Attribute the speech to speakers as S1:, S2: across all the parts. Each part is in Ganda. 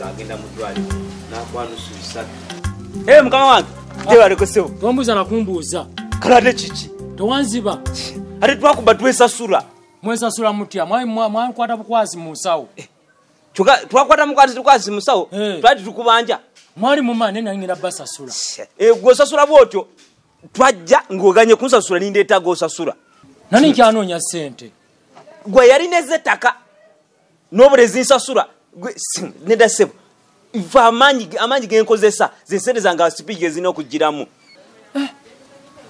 S1: agenda mutwali na kwanusu bisatu. Mukama wange tebale kusebo.
S2: Tombuza na kumbuza.
S1: Kalade chichi.
S2: Towanziba.
S1: Ate twakuba twesasula.
S2: Mwesasula mutya mwa kwata bukwazi musawo.
S1: Chuka twakwata mukwazi musawo. Twati tukubanja.
S2: Mwali mumane na ngina basasula.
S1: Gosasula bwotyo. Twajja ngoganye kunsasula nindeeta gosasula.
S2: Nani kyanonya sente?
S1: Gwe yali nezetaka. Nobulezi nsasula. Gwe neda sebo. Iva amanyi genkozesa. Zensente zanga sipige zino kugiramu.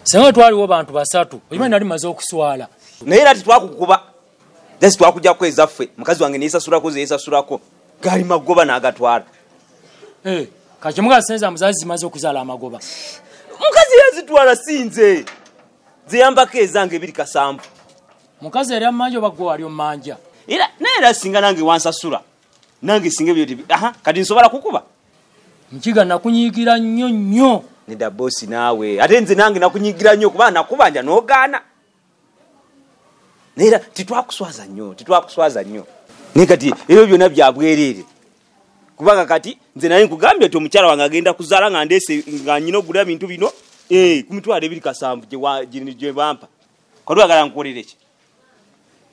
S2: Senga twaliwo bantu basatu. Oyimanyi nali maze okuswala.
S1: Naye ati twakukuba. Desi twakujja kwezaffe. Mukazi wange neesasulako zeesasulako. Gali magoba n'agatwala.
S2: Kachimuga senza muzazi zimaze okuzaala amagoba.
S1: Mukazi yazitwala sinze. Ziyambako ezange biri kasambu.
S2: Mukazi yali amanja bagwo ali omanja.
S1: Era singa nange wansasula. Nange singa byoti. Kati nsobola kukuba.
S2: Mkiga nakunyigira nnyo.
S1: Neda bosi naawe. Ate nze nange nakunyigira nnyo kuba nakubanja n'ogaana. Nera titwakuswaza nnyo. Nekati ebyo byonna byabwerere. Kubanga kati nze naye nkugambye ati omukyala wange agenda kuzaala nga ndeese nga nyina ogula bintu bino ku mitwalo ebiri kasanvu gye bampa. Kati oyagala nkukolere ki?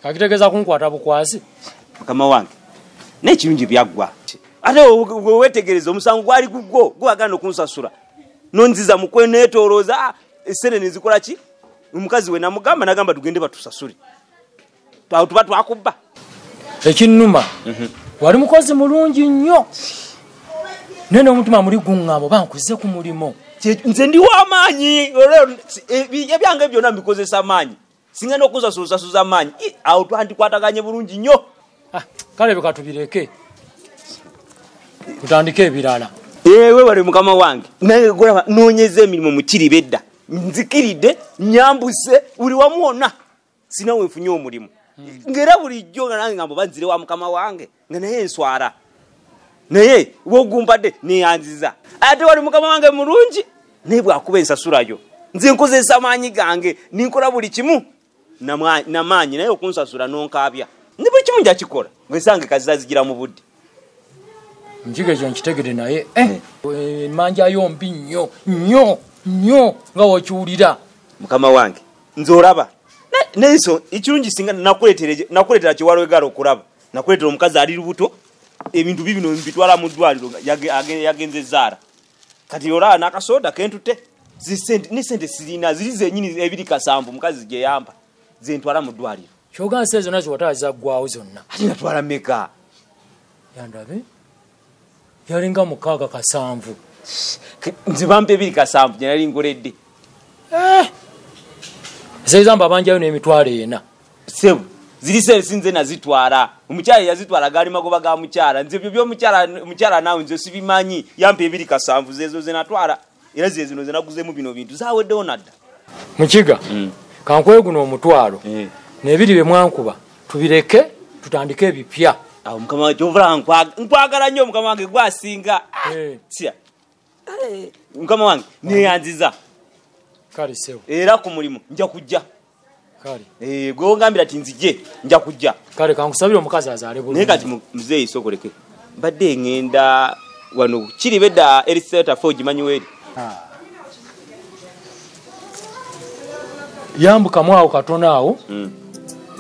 S2: Kakitegeeza kunkwata bukwazi.
S1: Mukama wange n'ekirungi byaggwa. Ate wewetegereza omusango gwali gugwo gwagala okunsasula. Nonziza mukweneetolooza essene ne zikola ki? Omukazi we namugamba nagamba tugende batusasule. Tuba twakubba.
S2: Ekinnuma. Wali mukozi mulungi nnyo. Nene omutima muri guŋŋaamo bankuze ku mulimo.
S1: Nze ndi w'amaanyi. Ebyange byonna mbikozesa amaanyi. Singa n'okusasuza amaanyi. Awo twandikwataganye bulungi nnyo.
S2: Kale beka tubireke. Tutandike ebirala.
S1: Webale mukama wange. Naye golaba noonyeza emirimu mu KIRIBEDDA. Nzikiridde, nyambuse, buli wamu wonna. Sina wenfunye omulimu. Ngera bulijjo nga nange ngambo banzire wa mukama wange. Nga naye enswara. Naye wogumpadde neyanziza. Ate wali mukama wange mulungi. Naye bwakuba ensasulayo. Nze nkozesa amaanyi gange. Ninkola buli kimu. Namaanyi naye okunsasula n'onkaabya. Ne buli kimu njakikola. Gwesange kazizazigira mu budde.
S2: Njiga kyo nkitegere naye. Manja yombi nnyo nga wokiwulira.
S1: Mukama wange. Nze olaba. Nenso ekirungi singa nakuleetera kiwalo egala okulaba. Nakuleetera omukazi ali lubuto. Ebintu bibino mbitwala mu ddwaliro yagenze zaara. Kati olaba n'akasoda kentute. Sente sirina ziri zennyini ebiri kasanvu mukazi gye yamba. Ze ntwala mu ddwaliro.
S2: Kyoganse zonna ziwatala zaggwawo zonna.
S1: Ati natwala meka.
S2: Yandabe. Yalinga 6 kasanvu.
S1: Nze bampe ebiri kasanvu gye nali ngoledde.
S2: Sezamba banjayo n'emitwalo ena.
S1: Sebo ziri sinze nazitwala. Omukyala yazitwala gali magoba ga mukyala. Nze byo mukyala nawe nze sibimanyi. Yampe ebiri kasanvu zezo ze natwala. Era zino ze naguzemu bino bintu zaweddewo nadda.
S2: Mukiga. Kankwe guno omutwalo. N'ebiri bye mwankuba tubireke tutandike ebipya.
S1: Awo mukama wange ovula nkwagala nnyo mukama wange gwasinga. Tia. Mukama wange neyanziza.
S2: Kale sewo.
S1: Era ku mulimu nja kujja.
S2: Kale.
S1: Gwe ngambira ati nzije nja kujja.
S2: Kale kankusabira omukazi azaale bulungi.
S1: Naye kati muzeeyi sokoleke. Badde ngenda wano KIRIBEDDA Eriseta Forge Manuel.
S2: Yambuka mwawo katona awo.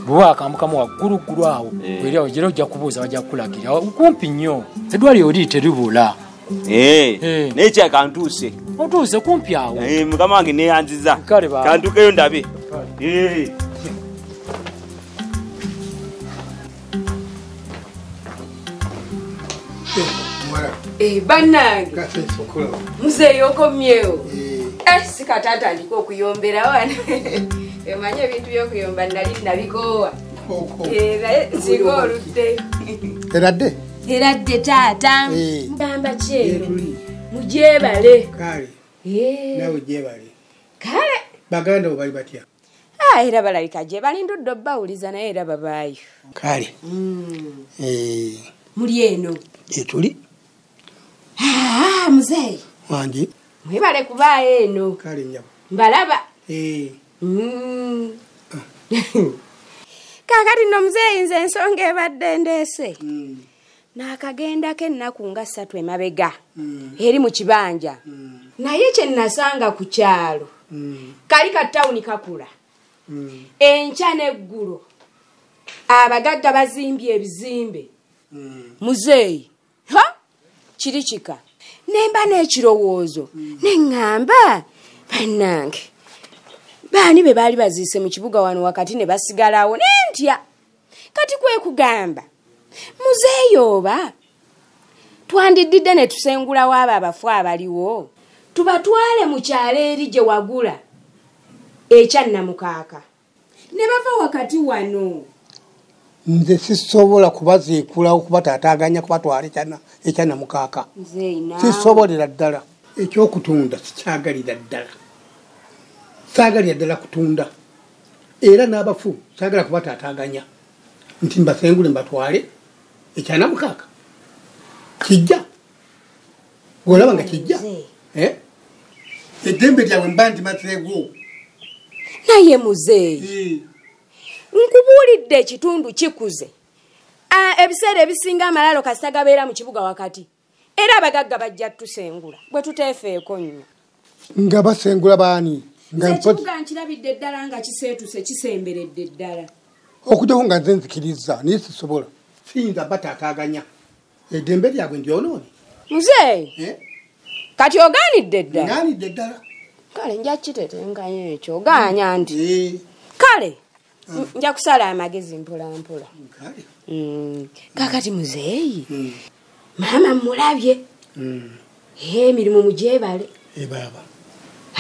S2: Bwa akambukamu waggulu awo. Weri awo jero ojja kubuuza bajja kulagira. Kumpi nnyo. Eddwaliro oli teribula.
S1: Naye kyakantuuse.
S2: Otuuse kumpi awo.
S1: Mukama wange neyanziza. Kantukeyo ndabe.
S3: Bannange. Muzeeyo okomyewo. Sikatatandika okuyombera wana. Emanye ebintu by'okuyomba nali nabikoowa. Singa oludde. Eradde taata. Mugamba kyeru. Mugyebale.
S4: Kale. Nawe gyebale.
S3: Kale.
S4: Baganda bali batya.
S3: Era balabika gye balindudde bawuliza naye era babaayo.
S4: Kale.
S3: Muli eno.
S4: Tuli.
S3: Muzeeyi.
S4: Wangi.
S3: Mwebale kubaayo eno.
S4: Kale nyabo.
S3: Mbalaba. Kakati no muzeeyi nze ensonga ebadde ndeese. n'akagendako ennaku nga 3 emabega eri mu kibanja naye kye nasanga ku kyalo kali ka tawuni kakula enkya n'eggulo abagagga bazimbye ebizimbe muzeeyi kiri kika nemba n'ekirowoozo neŋŋamba bannange baani be baali baziise mu kibuga wano wakati ne basigalawo nentya kati kwe kugamba muzeeyi oba twandiddidde ne tusengulawo abo abafu abaliwo tubatwale mu kyalo eri gye wagula ekyannamukaaka ne bava wakati wano
S4: nze sisobola kubaziikulawo kubataataaganya kubatwala ekyannamukaaka sisobolera ddala ekyokutunda sikyagalira ddala saagalira ddala kutunda era n'abafu saagala kubataataaganya nti mbasengule mbatwale ekyannamukaaka kijja olaba nga kijja eddembe lyabwe mba nti maseego
S3: naye muzeeyi nkubuulidde ekitundu kikuze ebiseera ebisinga amalalo kasita gabeera mu kibuga wakati era abagagga bajja tusengula bwe tuteefeeko nnyo
S4: nga basengula baani
S3: ekibuga nkirabidde ddala nga kiseetuse kisemberedde ddala
S4: okujjako nga nze nzikiriza naye sisobola siyinza bataataaganya eddembe lyabwe ndyonoone
S3: muzeeyi kati ogaanidde ddala
S4: ngaanidde ddala
S3: kale nja kitetengayo ekyo ogaanya nti kale nja kusala amagezi mpolampola kakati muzeeyi maama mulabye emirimu mugyebale
S4: ebaba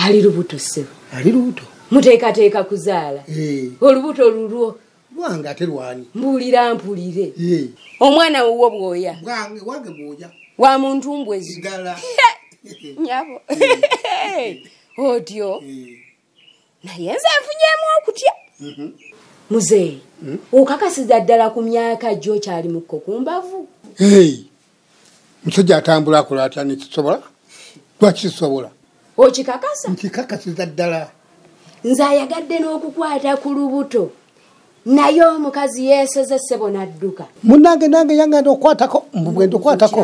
S3: ali lubuto ssebo
S4: ali lubuto
S3: muteekateeka kuzaala olubuto lulwo
S4: lwange ate lwani
S3: mbuulira mpulire omwana wuwo bwoya
S4: wange bwoya
S3: wa muntu mbwezi
S4: gala
S3: nyabo otyo naye nze nfunyemu okutya muzeeyi okakasiza ddala ku myaka gyo kyali mukko kumbavu
S4: musajja atambula akola atya nekisobola lwakisobola
S3: okikakasa
S4: nkikakasiza ddala
S3: nze ayagadde n'okukwata ku lubuto naye omukazi yeeseze ssebo n'adduka
S4: munnange nange yanganda okukwatako mbugenda okukwatako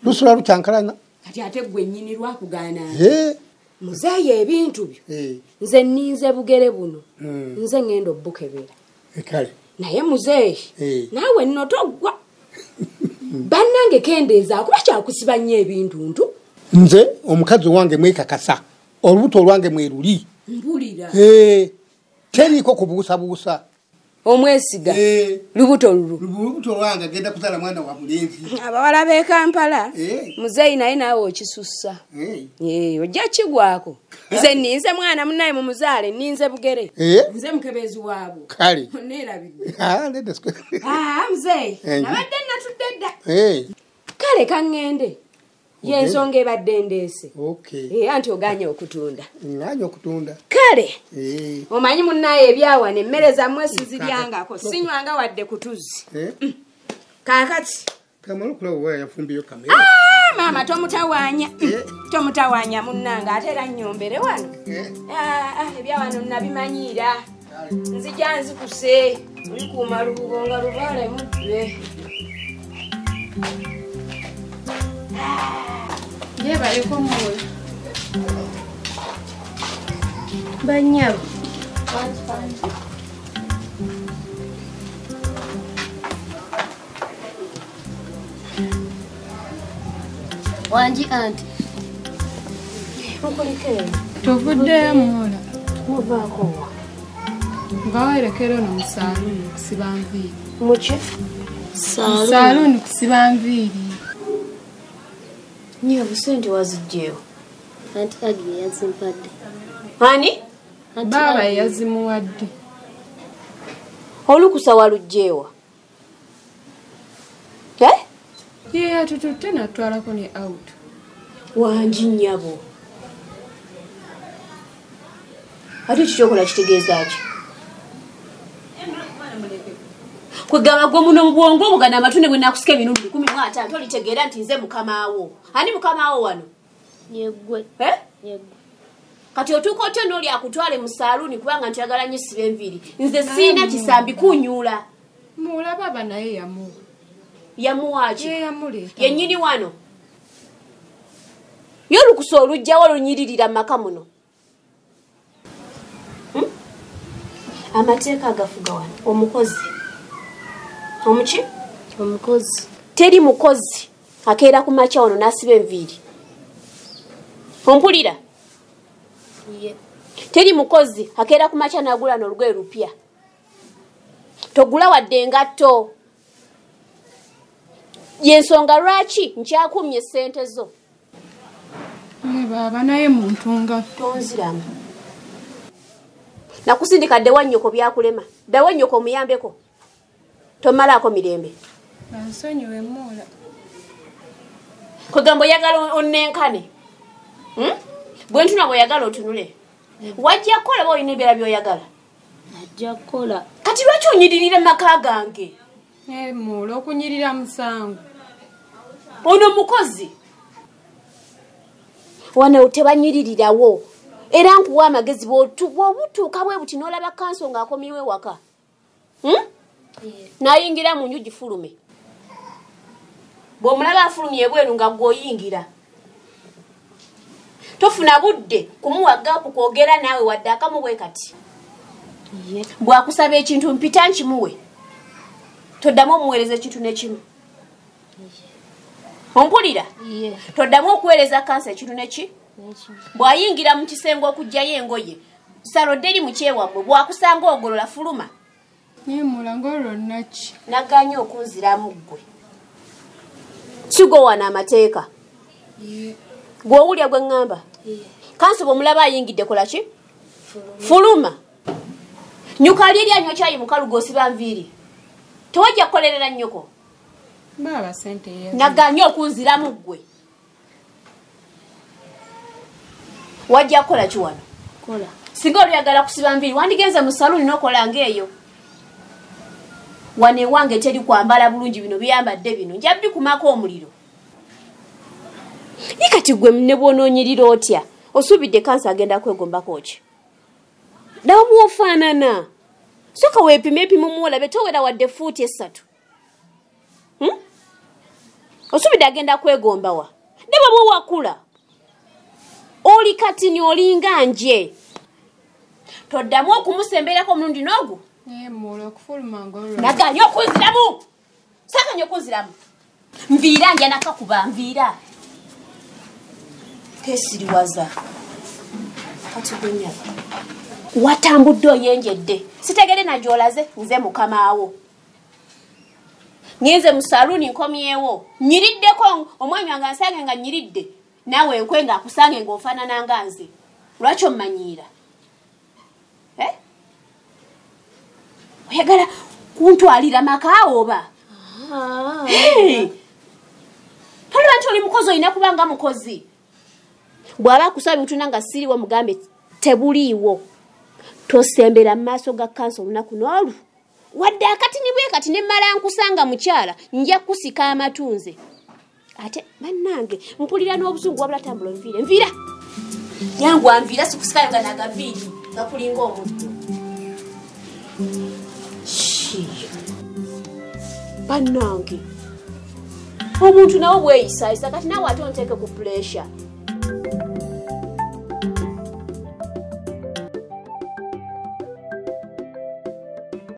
S4: lusula lukyankalana
S3: kati ate gwe nnyini lwakugaana muzeeyi ebintu byo nze nninze bugere buno nze ngenda obbukebera
S4: kale
S3: naye muzeeyi naawe nno toggwa bannange kendeeza kuba kyakusiba nnyo ebintu ntu
S4: nze omukazi wange mwekakasa olubuto olwange mweruli
S3: mbulira
S4: teriiko kubuusabuusa
S3: omwesiga lubuto lulu
S4: lubuto lwange agenda kuzaala mwana wa mulenzi
S3: abawala b'e Kampala muzeeyi naye naawe okisussa ojja kigwako nze nninze mwana munnaye mu muzaale nninze bugere nze mukebezi waabwo
S4: kale
S3: neerabidde
S4: muzeeyi
S3: nabadde natudde dda kale kaŋŋende yensonga ebadde ndeese anti oganye okutunda kale omanyi munnaye ebyawana emmere zammwe siziryangako sinywanga wadde kutuzi kaakati maama tomutawaanya munnanga ate era nnyombere wano ebyawano nabimanyiira nzija nzikuse olikuuma lubugo nga lubaale mudde
S5: yebaleko mwoyo banyabo wanji anti tovuddeyo muwola
S3: muvaako
S5: ngawerekera ono musaaluni kusiba nviiri
S3: muki
S5: saaluni kusiba nviiri
S3: nyo busente wazijjeewo
S6: anti agi yazimpadde
S3: ani
S5: baaba yazimuwadde
S3: olukusa walugjeewa
S5: ye atututte natwalako ne out
S3: wanji nnyabo ate kikyokola kitegeeza ki kwegamba gwe muno mubwongo omugana amatune bwe nakusika emirundi 15 olitegeera nti nze mukamaawo ani mukamaawo wano
S6: yeggwe
S3: kati otuuka otyo n'oli akutwale mu saaluni kubanga ntiyagala nnyo siba enviiri nze siina kisambi kunyuula
S5: muula baba naye yamuwa
S3: yamuwaaki
S5: yamuleeta
S3: yennyini wano y'olukusa olugjawo lunyiririra mu maka muno amateeka agafuga wano omukozi omuki
S6: omukozi
S3: teri mukozi akeera ku makya wano n'asiba enviiri ompulira teri mukozi akeera ku makya n'agula n'olugoye lupya togula wadde engatto yensonga lwaki nkyakumye ssente zo
S5: baaba naye muntu nga
S3: tonziramu nakusindika dde wannyoko byakulema dde wannyoko omuyambeko tomalaako mirembe
S5: ansonyiwe moola
S3: kwegamba oyagala onnenkane bwe ntuna bw'oyagala otunule wajja kukola ba olina embeera by'oyagala
S6: ajja kukola
S3: kati lwaki onyiririra maka gange
S5: moola okunyirira musango
S3: ono mukozi wano tebanyiririrawo era nkuwa amagezi bw'obutuuka bwe buti n'olaba kanso ng'akomyewo ewaka n'ayingira mu nju gifulume bw'omulaba afulumye ebweru nga gw'oyingira tofuna budde kumuwaga kukwogera naawe wadde akamu bwe kati bw'akusaba ekintu mpita nkimuwe toddamu omuweereza ekintu n'ekimu ompulira toddamu okuweereza kansa ekintu neki bw'ayingira mu kisenge okugjayo engoye salodde eri mu kyewammwe bw'akusanga ogolola fuluma
S5: nemulango olwonnaki
S3: naganye okunziramu ggwe kigowana amateeka gw'owulya gwe ŋŋamba kansa bw'omulaba ayingidde kola ki fuluma nyuka ali eri anywa kyayi mukalugo osiba nviiri tewajja kukolerera nnyoko
S5: baaba sente
S3: naganye okunziramu ggwe wajja kukola ki wano
S6: kola
S3: singa oluyagala kusiba nviiri wandigenze mu saluni n'okola ng'eyo wano ewange teri kwambala bulungi bino byambadde bino nja bikumako omuliro ye kati gwe ne bw'onoonyirira otya osuubidde kansa agenda kwegombako ki ddawa muofaanana soka weepima epimu muolabe towera wadde fuuti 3 osuubidde agenda kwegombawa ne bwe wakula oli katini olinga nje toddamu okumusemberako omulundi n'ogwo
S5: moola okufuluma ng'olwo
S3: naganye okunziramu saganye okunziramu nviira nja nakakuba nviira kesiriwaza kati gwenyala watambudde oyenjedde sitegere nagyolaze nze mukamaawo nyenze mu saluni nkomyewo nyiriddeko omwami wange ansange nga nyiridde naawe enkwe ng'akusange ng'ofaanana nga nze lwaki ommanyiira oyagala kuntwalira makaawo oba tolaba nti oli mukozi olina kuba nga mukozi bw'aba akusaba butuna nga siriwo mugambe tebuliiwo tosembera mu maaso ga kansa olunaku n'olu wadde akatini bwe kati ne mmala nkusanga mukyala nja kusika amatunze ate bannange mpulira n'obusungu wabula tambula enviira yangu anviira sikusikayo nga nagaviiri gakulinga omuddo bannange omuntu nawe bweyisaayisa kati naawe ate onteeke ku puresha